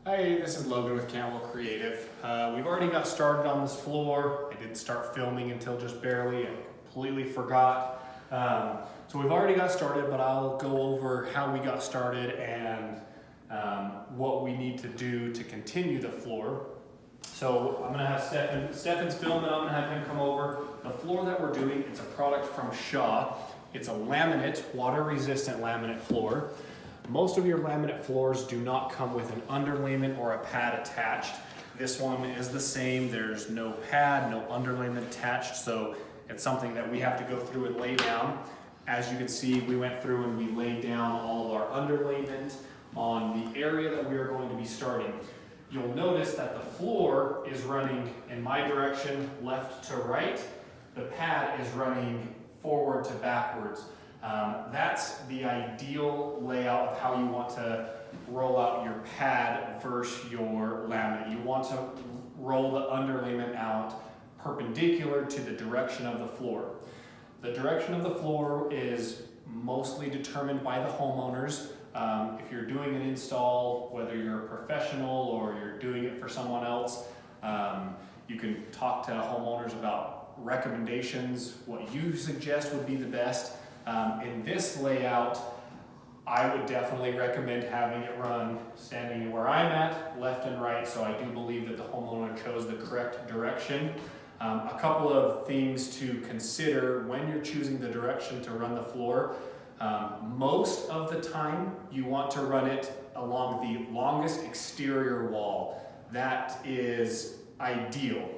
Hey, this is Logan with Cantwell Creative. We've already got started on this floor. I didn't start filming until just barely. I completely forgot. So we've already got started, but I'll go over how we got started and what we need to do to continue the floor. So I'm gonna have Stefan's filming, I'm gonna have him come over. The floor that we're doing, it's a product from Shaw. It's a laminate, water-resistant laminate floor. Most of your laminate floors do not come with an underlayment or a pad attached. This one is the same. There's no pad, no underlayment attached, so it's something that we have to go through and lay down. As you can see, we went through and we laid down all of our underlayment on the area that we are going to be starting. You'll notice that the floor is running in my direction, left to right. The pad is running forward to backwards. That's the ideal layout of how you want to roll out your pad versus your laminate. You want to roll the underlayment out perpendicular to the direction of the floor. The direction of the floor is mostly determined by the homeowners. If you're doing an install, whether you're a professional or you're doing it for someone else, you can talk to homeowners about recommendations, what you suggest would be the best. In this layout, I would definitely recommend having it run standing where I'm at, left and right, so I do believe that the homeowner chose the correct direction. A couple of things to consider when you're choosing the direction to run the floor. Most of the time, you want to run it along the longest exterior wall. That is ideal.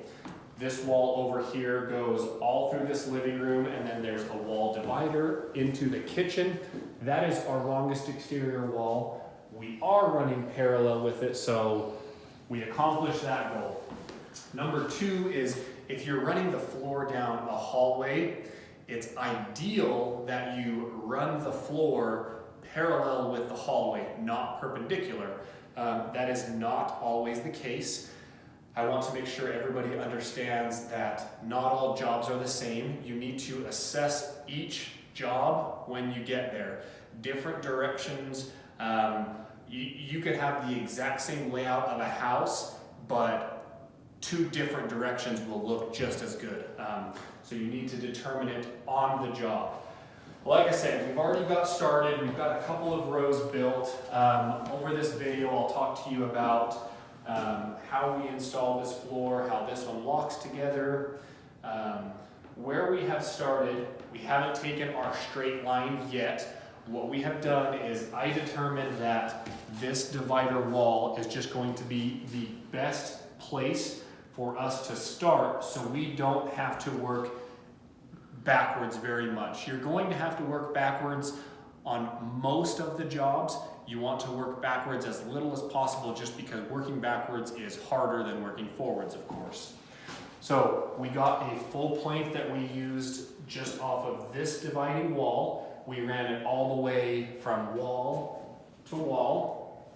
This wall over here goes all through this living room, and then there's a wall divider into the kitchen. That is our longest exterior wall. We are running parallel with it, so we accomplished that goal. Number two is if you're running the floor down a hallway, it's ideal that you run the floor parallel with the hallway, not perpendicular. That is not always the case. I want to make sure everybody understands that not all jobs are the same. You need to assess each job when you get there. Different directions. You could have the exact same layout of a house, but two different directions will look just as good. So you need to determine it on the job. Like I said, we've already got started. We've got a couple of rows built. Over this video, I'll talk to you about how we install this floor, how this one locks together. Where we have started, we haven't taken our straight line yet. What we have done is I determined that this divider wall is just going to be the best place for us to start, so we don't have to work backwards very much. You're going to have to work backwards on most of the jobs. You want to work backwards as little as possible, just because working backwards is harder than working forwards, of course. So we got a full plank that we used just off of this dividing wall. We ran it all the way from wall to wall.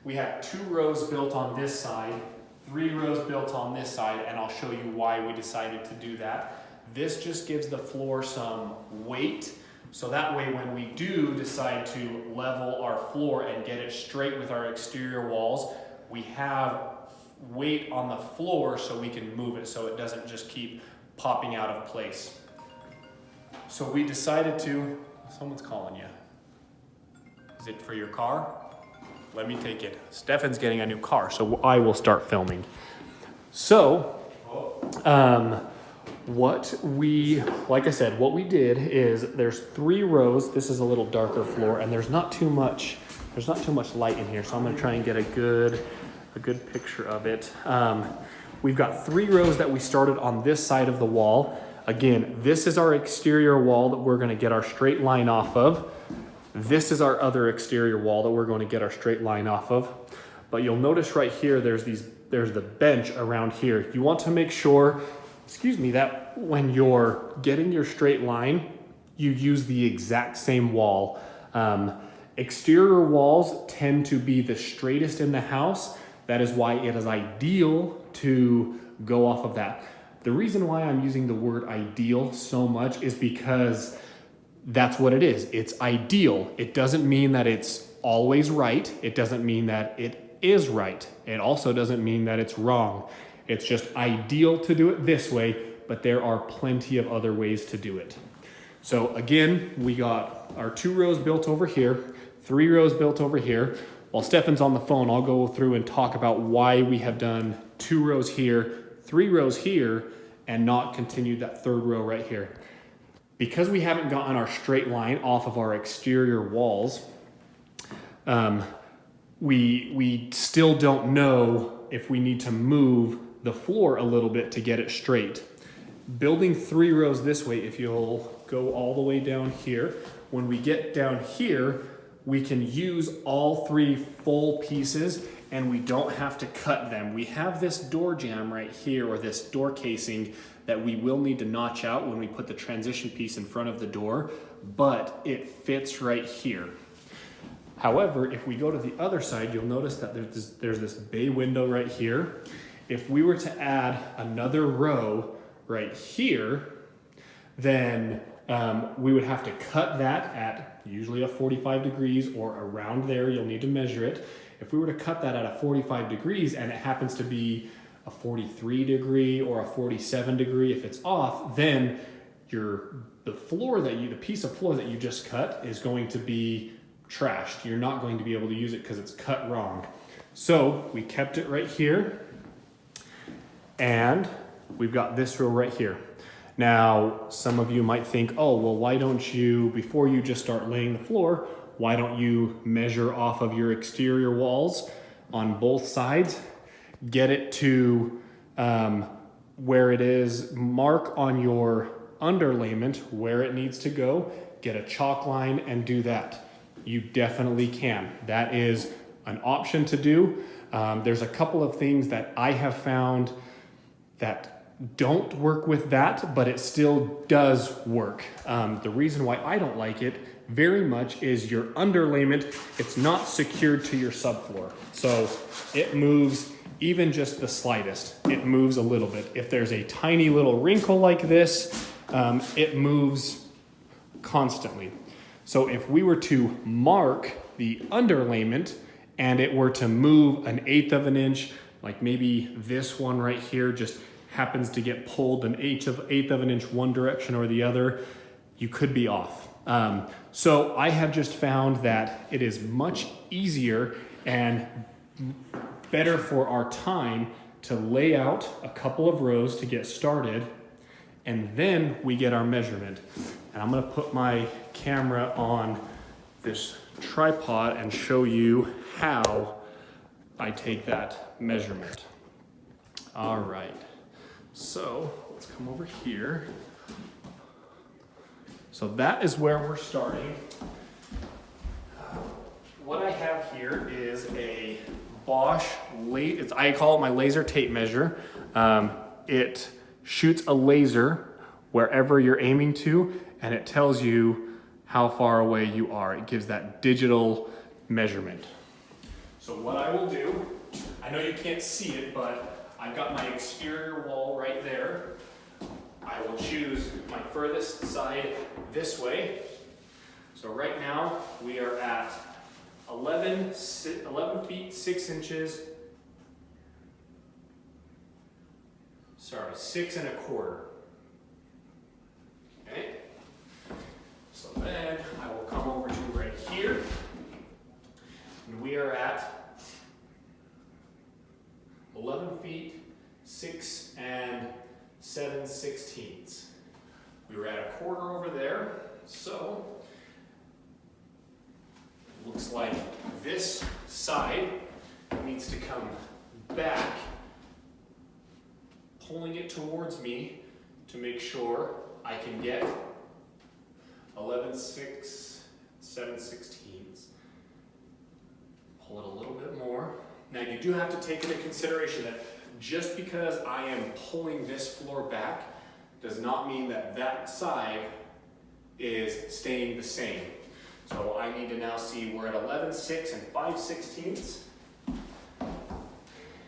We have 2 rows built on this side, 3 rows built on this side, and I'll show you why we decided to do that. This just gives the floor some weight. So that way when we do decide to level our floor and get it straight with our exterior walls, we have weight on the floor so we can move it so it doesn't just keep popping out of place. So we decided to, someone's calling you. Is it for your car? Let me take it. Stefan's getting a new car, so I will start filming. So, like I said, what we did is there's 3 rows. This is a little darker floor, and there's not too much light in here, so I'm gonna try and get a good picture of it. We've got 3 rows that we started on this side of the wall. Again, this is our exterior wall that we're gonna get our straight line off of. This is our other exterior wall that we're going to get our straight line off of. But you'll notice right here, there's the bench around here. You want to make sure, that when you're getting your straight line, you use the exact same wall. Exterior walls tend to be the straightest in the house. That is why it is ideal to go off of that. The reason why I'm using the word ideal so much is because that's what it is. It's ideal. It doesn't mean that it's always right. It doesn't mean that it is right. It also doesn't mean that it's wrong. It's just ideal to do it this way, but there are plenty of other ways to do it. So again, we got our 2 rows built over here, 3 rows built over here. While Stefan's on the phone, I'll go through and talk about why we have done 2 rows here, 3 rows here, and not continued that 3rd row right here. Because we haven't gotten our straight line off of our exterior walls, we still don't know if we need to move the floor a little bit to get it straight. Building 3 rows this way, if you'll go all the way down here, when we get down here, we can use all 3 full pieces and we don't have to cut them. We have this door jamb right here, or this door casing, that we will need to notch out when we put the transition piece in front of the door, but it fits right here. However, if we go to the other side, you'll notice that there's this bay window right here. If we were to add another row right here, then we would have to cut that at usually a 45 degrees or around there. You'll need to measure it. If we were to cut that at a 45 degrees and it happens to be a 43 degree or a 47 degree, if it's off, then the piece of floor that you just cut is going to be trashed. You're not going to be able to use it because it's cut wrong. So we kept it right here, and we've got this row right here. Now, some of you might think, oh, well, why don't you, before you just start laying the floor, why don't you measure off of your exterior walls on both sides, get it to where it is, mark on your underlayment where it needs to go, get a chalk line and do that. You definitely can. That is an option to do. There's a couple of things that I have found that don't work with that, but it still does work. The reason why I don't like it very much is your underlayment, it's not secured to your subfloor. So it moves even just the slightest. It moves a little bit. If there's a tiny little wrinkle like this, it moves constantly. So if we were to mark the underlayment and it were to move 1/8 of an inch, like maybe this one right here just happens to get pulled 1/8 of an inch one direction or the other, you could be off. So I have just found that it is much easier and better for our time to lay out a couple of rows to get started, and then we get our measurement. And I'm gonna put my camera on this tripod and show you how I take that measurement. All right, so let's come over here. So that is where we're starting. What I have here is a Bosch, I call it my laser tape measure. It shoots a laser wherever you're aiming to, and it tells you how far away you are. It gives that digital measurement. So what I will do, I know you can't see it, but I've got my exterior wall right there. I will choose my furthest side this way. So right now we are at 11 feet 6 inches. Sorry, 6 1/4. Okay. So then I will come over to right here, and we are at 11 feet 6 7/16. We were at 1/4 over there, so it looks like this side needs to come back, pulling it towards me to make sure I can get 11 6 7/16. Pull it a little bit more. Now you do have to take into consideration that just because I am pulling this floor back does not mean that that side is staying the same. So I need to now see we're at 11 6 5/16.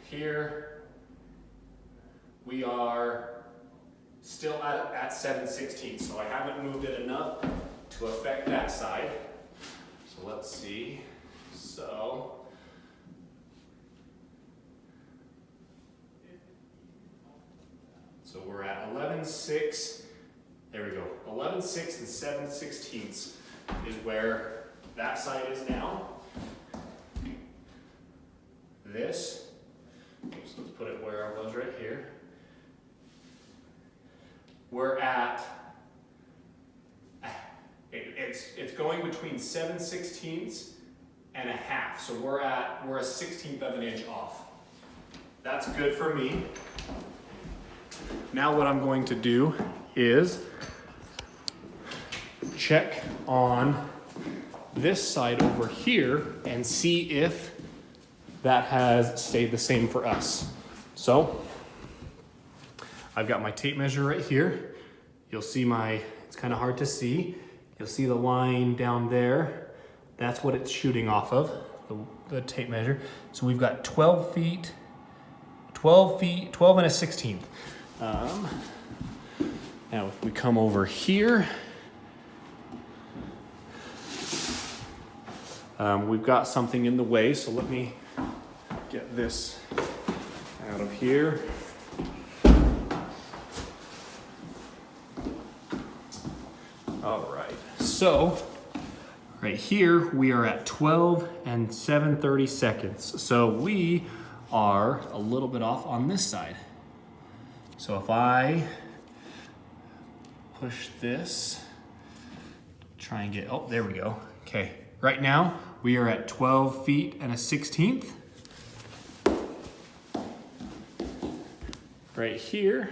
Here we are still at 7/16, so I haven't moved it enough to affect that side. So let's see. So 11/6, there we go, 11/6 and 7/16 is where that side is now. This, oops, let's put it where I was right here. We're at, it's going between 7/16 and a half. So we're a 1/16 of an inch off. That's good for me. Now what I'm going to do is check on this side over here and see if that has stayed the same for us. So I've got my tape measure right here. You'll see it's kind of hard to see. You'll see the line down there. That's what it's shooting off of, the tape measure. So we've got 12 feet, 12 and a 16th. Now if we come over here, we've got something in the way, so let me get this out of here. All right, so right here we are at 12 and 7/32. So we are a little bit off on this side. So if I push this, try and get, oh, there we go. Okay, right now we are at 12 feet and a 16th. Right here,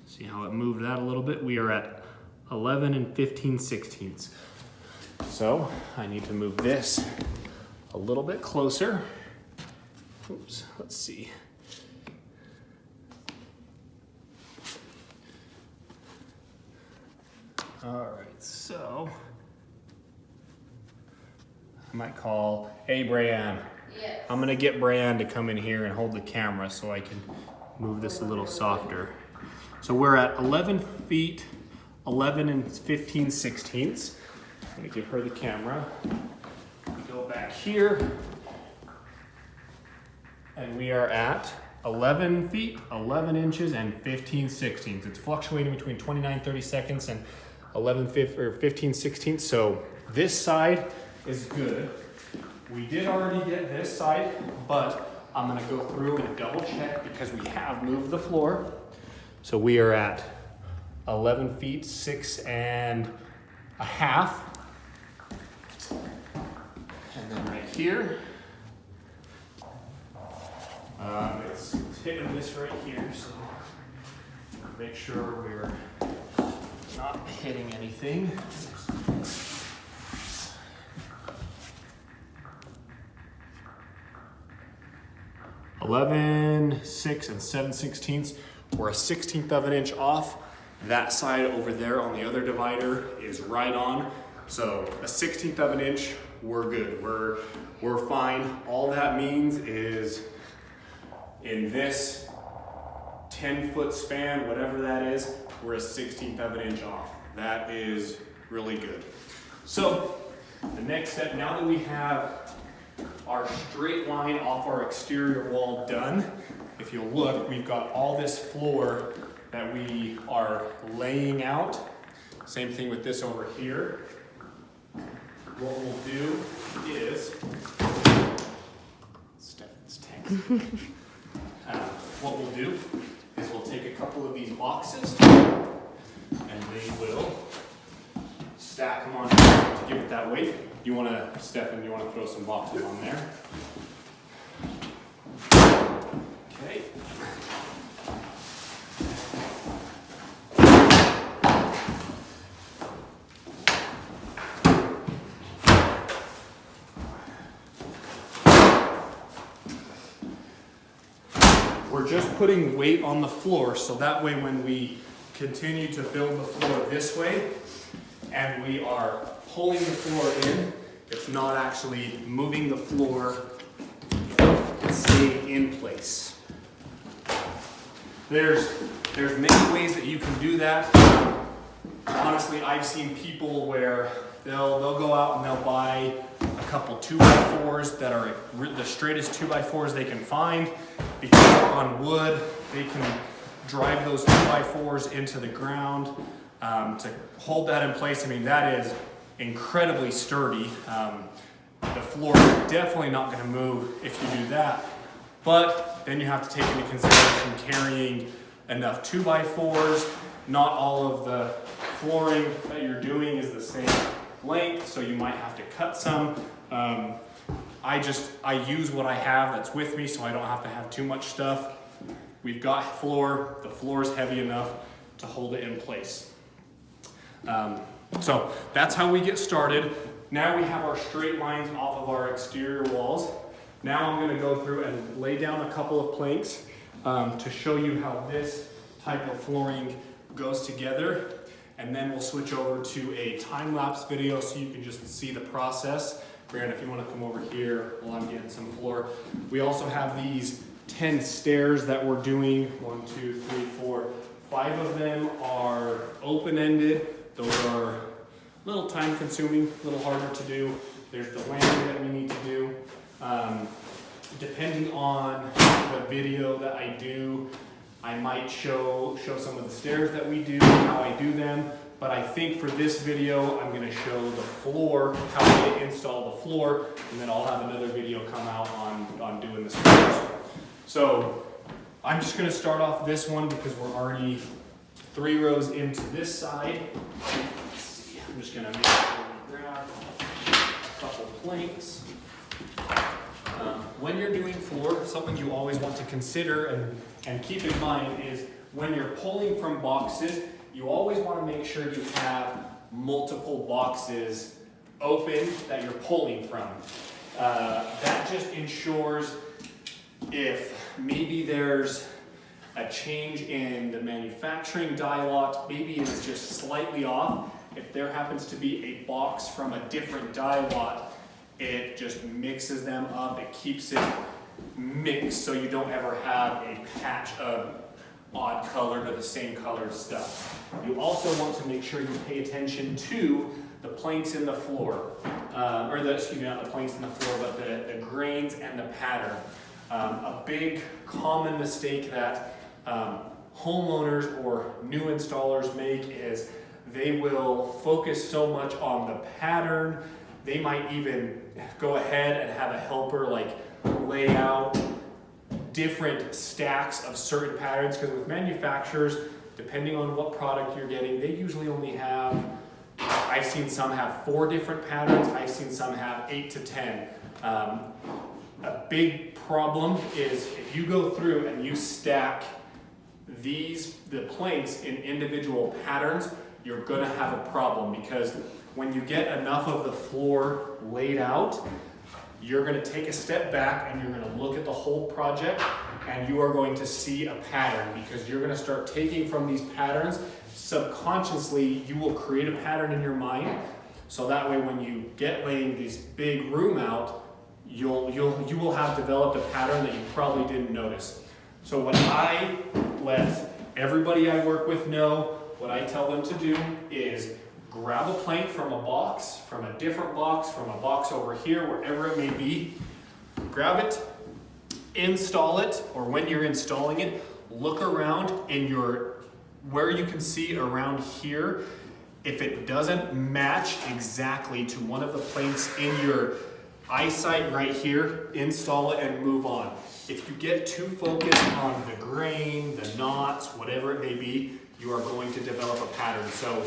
see how it moved that a little bit? We are at 11 and 15/16. So I need to move this a little bit closer. Oops, let's see. All right, so I might call, hey, Brianne. Yes. I'm gonna get Brianne to come in here and hold the camera so I can move this a little softer. So we're at 11 feet, 11 and 15/16. I'm gonna give her the camera. We go back here, and we are at 11 feet, 11 inches, and 15/16. It's fluctuating between 29/32 and 15/16. So this side is good. We did already get this side, but I'm gonna go through and double check because we have moved the floor. So we are at 11 feet, 6 and a half. And then right here, it's hitting this right here, so make sure we're not hitting anything. 11, 6 and 7/16. We're a 1/16 of an inch off. That side over there on the other divider is right on. So a 1/16 of an inch, we're good. We're fine. All that means is in this 10-foot span, whatever that is, we're a 1/16 of an inch off. That is really good. So the next step, now that we have our straight line off our exterior wall done, if you'll look, we've got all this floor that we are laying out. Same thing with this over here. What we'll do is, Stefan's tank. What we'll do is we'll take a couple of these boxes and they will stack them on to give it that weight. Stefan, you want to throw some boxes on there? Okay. We're just putting weight on the floor, so that way when we continue to build the floor this way and we are pulling the floor in, it's not actually moving the floor, it's staying in place. There's many ways that you can do that. honestly, I've seen people where they'll go out and they'll buy a couple 2x4s that are the straightest 2x4s they can find, because they're on wood. They can drive those 2x4s into the ground to hold that in place. I mean, that is incredibly sturdy. The floor is definitely not going to move if you do that. But then you have to take into consideration carrying enough 2x4s. Not all of the flooring that you're doing is the same length, so you might have to cut some. I use what I have that's with me, so I don't have to have too much stuff. We've got floor. The floor is heavy enough to hold it in place. So that's how we get started. Now we have our straight lines off of our exterior walls. Now I'm going to go through and lay down a couple of planks to show you how this type of flooring goes together. And then we'll switch over to a time-lapse video so you can just see the process. Grant, if you want to come over here while I'm getting some floor. We also have these 10 stairs that we're doing. 1, 2, 3, 4, 5 of them are open-ended. Those are a little time-consuming, a little harder to do. There's the landing that we need to do. Depending on the video that I do, I might show some of the stairs that we do, how I do them. But I think for this video, I'm going to show the floor, how we install the floor, and then I'll have another video come out on doing the stairs. So I'm just going to start off this one because we're already 3 rows into this side. Let's see, I'm just going to grab a couple planks. When you're doing floor, something you always want to consider and keep in mind is when you're pulling from boxes, you always want to make sure you have multiple boxes open that you're pulling from. That just ensures if maybe there's a change in the manufacturing die lot, maybe it's just slightly off. If there happens to be a box from a different die lot, it just mixes them up. It keeps it mixed so you don't ever have a patch of odd colored or the same colored stuff. You also want to make sure you pay attention to the planks in the floor, not the planks in the floor, but the grains and the pattern. A big common mistake that homeowners or new installers make is they will focus so much on the pattern. They might even go ahead and have a helper like lay out different stacks of certain patterns, because with manufacturers, depending on what product you're getting, they usually only have, I've seen some have 4 different patterns, I've seen some have 8 to 10. A big problem is if you go through and you stack the planks in individual patterns, you're gonna have a problem, because when you get enough of the floor laid out, you're going to take a step back and you're going to look at the whole project, and you are going to see a pattern, because you're going to start taking from these patterns. Subconsciously, you will create a pattern in your mind, so that way when you get laying this big room out, you will have developed a pattern that you probably didn't notice. So what I let everybody I work with know, what I tell them to do is grab a plank from a box, from a different box, from a box over here, wherever it may be. Grab it, install it, or when you're installing it, look around in where you can see around here. If it doesn't match exactly to one of the planks in your eyesight right here, install it and move on. If you get too focused on the grain, the knots, whatever it may be, you are going to develop a pattern. So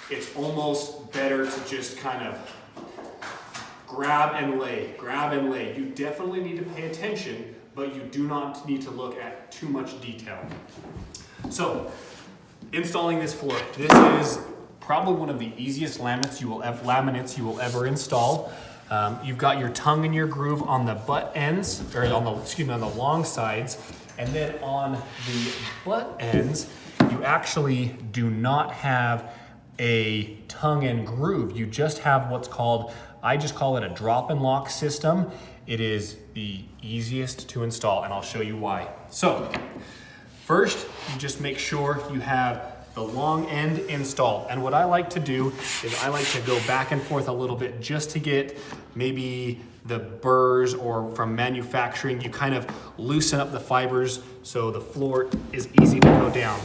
it's almost better to just kind of grab and lay, grab and lay. You definitely need to pay attention, but you do not need to look at too much detail. So, installing this floor. This is probably one of the easiest laminates you will ever install. You've got your tongue and your groove on the butt ends, or on the long sides, and then on the butt ends, you actually do not have a tongue and groove. You just have what's called, I just call it a drop and lock system. It is the easiest to install, and I'll show you why. So first, you just make sure you have the long end install. And what I like to do is I like to go back and forth a little bit just to get maybe the burrs, or from manufacturing, you kind of loosen up the fibers so the floor is easy to go down.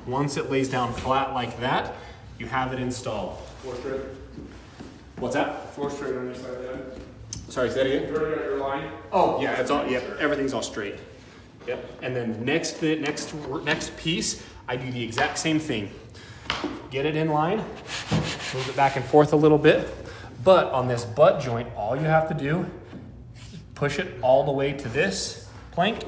Once it lays down flat like that, you have it installed. 4 straight. What's that? 4 straight on your side then. Sorry, say that again? You already got your line? Oh, yeah, it's all, yep, everything's all straight. Yep, and then next piece, I do the exact same thing. Get it in line, move it back and forth a little bit, but on this butt joint, all you have to do is push it all the way to this plank,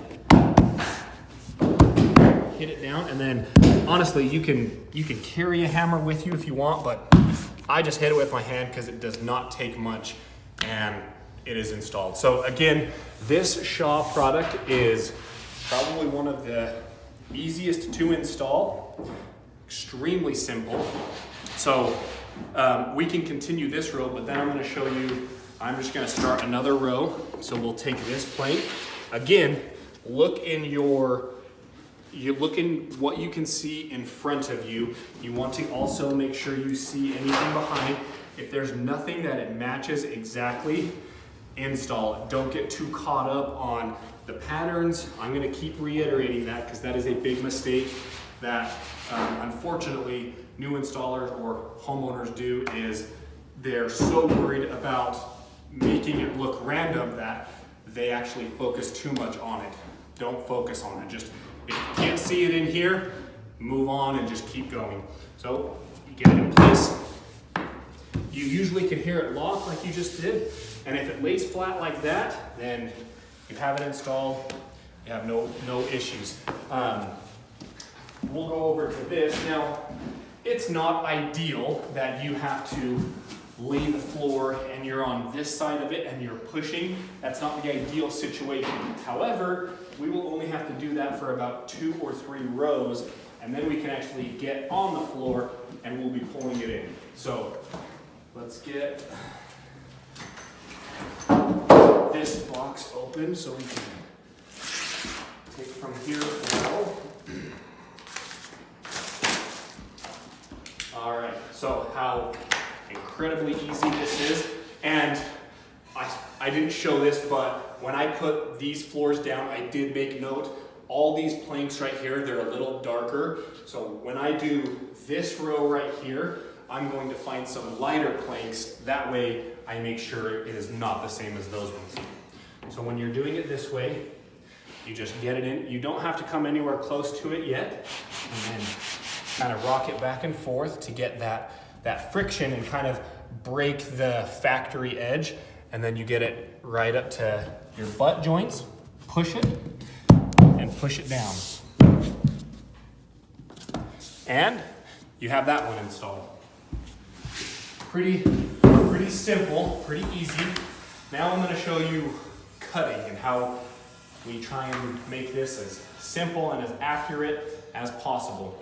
hit it down, and then honestly, you can carry a hammer with you if you want, but I just hit it with my hand because it does not take much, and it is installed. So again, this Shaw product is probably one of the easiest to install, extremely simple. So we can continue this row, but then I'm gonna show you, I'm just gonna start another row. So we'll take this plank. Again, look in what you can see in front of you. You want to also make sure you see anything behind. If there's nothing that it matches exactly, install it. Don't get too caught up on the patterns. I'm gonna keep reiterating that because that is a big mistake that unfortunately new installers or homeowners do, is they're so worried about making it look random that they actually focus too much on it. Don't focus on it. Just, if you can't see it in here, move on and just keep going. So you get it in place. You usually can hear it lock like you just did. And if it lays flat like that, then you have it installed. You have no issues. We'll go over to this. Now, it's not ideal that you have to lay the floor and you're on this side of it and you're pushing. That's not the ideal situation. However, we will only have to do that for about 2 or 3 rows, and then we can actually get on the floor and we'll be pulling it in. So let's get this box open so we can take from here as well. All right, so how incredibly easy this is. And I didn't show this, but when I put these floors down, I did make note, all these planks right here, they're a little darker. So when I do this row right here, I'm going to find some lighter planks. That way I make sure it is not the same as those ones. So when you're doing it this way, you just get it in. You don't have to come anywhere close to it yet. And then kind of rock it back and forth to get that friction and kind of break the factory edge. And then you get it right up to your butt joints, push it, and push it down. And you have that one installed. Pretty simple, pretty easy. Now I'm gonna show you cutting and how we try and make this as simple and as accurate as possible.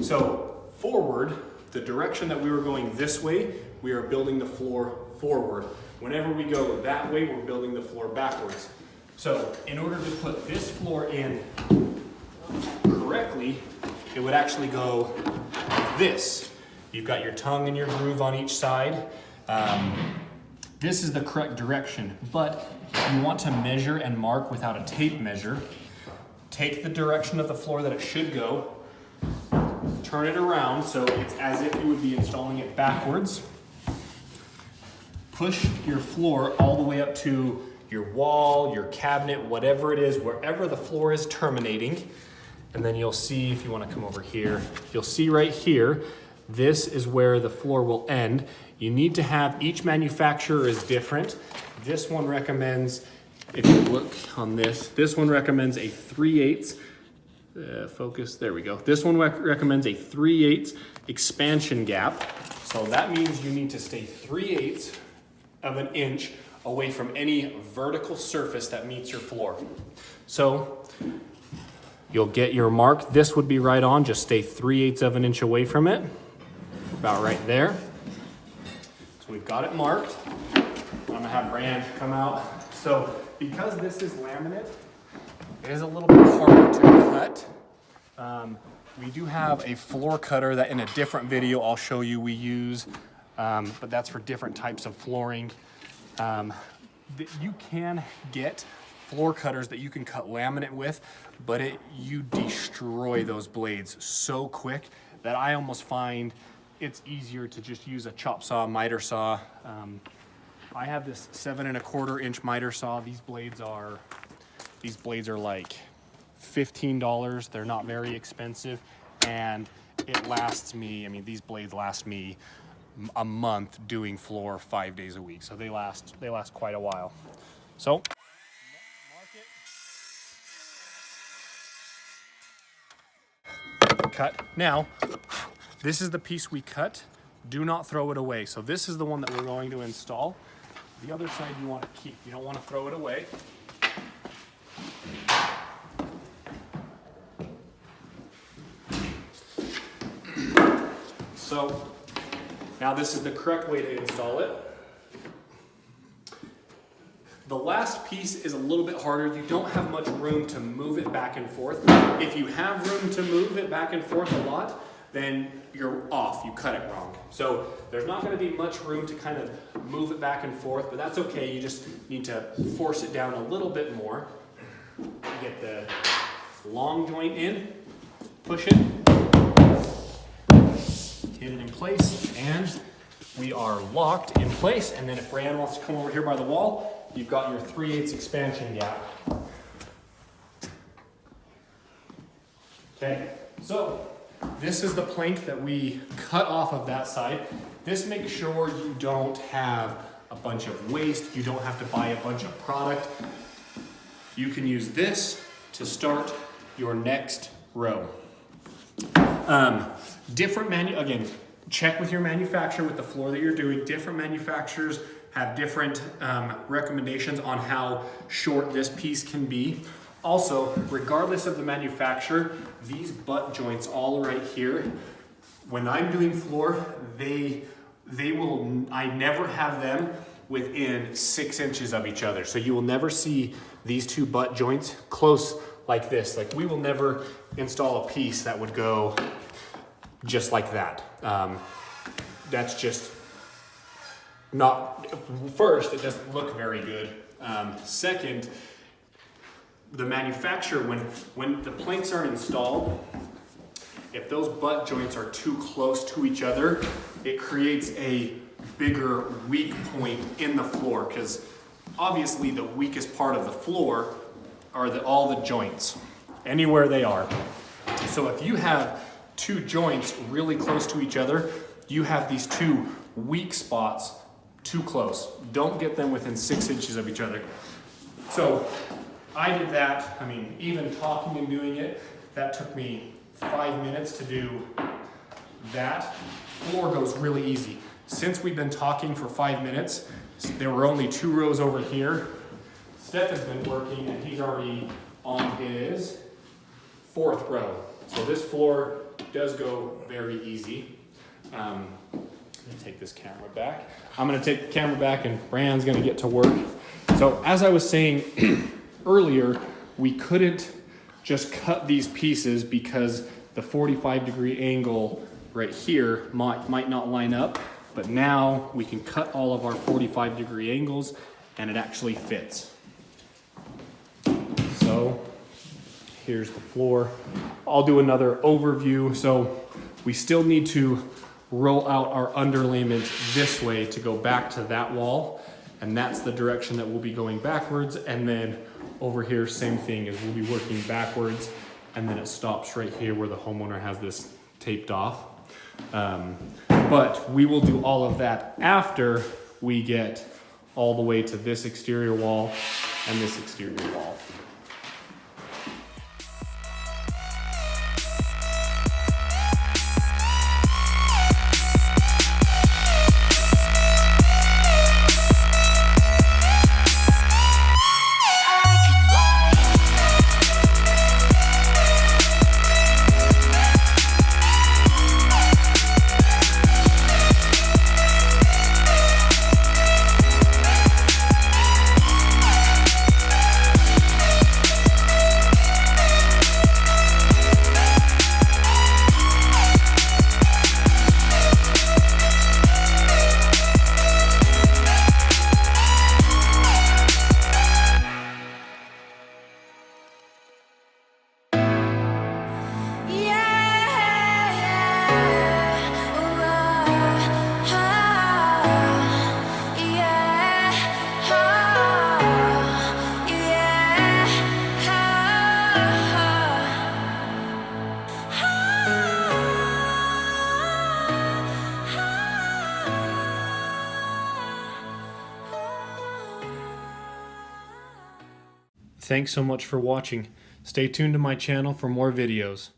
So forward, the direction that we were going this way, we are building the floor forward. Whenever we go that way, we're building the floor backwards. So in order to put this floor in correctly, it would actually go like this. You've got your tongue and your groove on each side. This is the correct direction, but if you want to measure and mark without a tape measure, take the direction of the floor that it should go, turn it around so it's as if you would be installing it backwards. Push your floor all the way up to your wall, your cabinet, whatever it is, wherever the floor is terminating. And then you'll see, if you want to come over here, you'll see right here, this is where the floor will end. You need to have, each manufacturer is different. This one recommends, if you look on this one recommends a 3/8, focus, there we go. This one recommends a 3/8 expansion gap. So that means you need to stay 3/8 of an inch away from any vertical surface that meets your floor. So you'll get your mark. This would be right on, just stay 3/8 of an inch away from it. About right there. So we've got it marked. I'm gonna have Brand come out. So because this is laminate, it is a little bit harder to cut. We do have a floor cutter that in a different video I'll show you we use, but that's for different types of flooring. You can get floor cutters that you can cut laminate with, but you destroy those blades so quick that I almost find it's easier to just use a chop saw, miter saw. I have this 7 1/4 inch miter saw. These blades are like $15. They're not very expensive, and it lasts me, I mean, these blades last me a month doing floor 5 days a week. So they last quite a while. So mark it. Cut. Now, this is the piece we cut. Do not throw it away. So this is the one that we're going to install. The other side you want to keep. You don't want to throw it away. So now this is the correct way to install it. The last piece is a little bit harder. You don't have much room to move it back and forth. If you have room to move it back and forth a lot, then you're off, you cut it wrong. So there's not gonna be much room to kind of move it back and forth, but that's okay. You just need to force it down a little bit more. Get the long joint in, push it, hit it in place, and we are locked in place. And then if Brianne wants to come over here by the wall, you've got your 3/8 expansion gap. Okay, so this is the plank that we cut off of that side. This makes sure you don't have a bunch of waste. You don't have to buy a bunch of product. You can use this to start your next row. Again, check with your manufacturer with the floor that you're doing. Different manufacturers have different recommendations on how short this piece can be. Also, regardless of the manufacturer, these butt joints all right here, when I'm doing floor, I never have them within 6 inches of each other. So you will never see these two butt joints close like this. Like, we will never install a piece that would go just like that. That's just not, first, it doesn't look very good. Second, the manufacturer, when the planks are installed, if those butt joints are too close to each other, it creates a bigger weak point in the floor, because obviously the weakest part of the floor are all the joints, anywhere they are. So if you have two joints really close to each other, you have these two weak spots too close. Don't get them within 6 inches of each other. So I did that. I mean, even talking and doing it, that took me 5 minutes to do that. Floor goes really easy. Since we've been talking for 5 minutes, there were only 2 rows over here. Steph has been working and he's already on his 4th row. So this floor does go very easy. Let me take this camera back. I'm gonna take the camera back and Brianne's gonna get to work. So as I was saying earlier, we couldn't just cut these pieces because the 45-degree angle right here might not line up, but now we can cut all of our 45-degree angles and it actually fits. So here's the floor. I'll do another overview. So we still need to roll out our underlayment this way to go back to that wall, and that's the direction that we'll be going backwards. And then over here, same thing, is we'll be working backwards, and then it stops right here where the homeowner has this taped off. But we will do all of that after we get all the way to this exterior wall and this exterior wall. Thanks so much for watching. Stay tuned to my channel for more videos.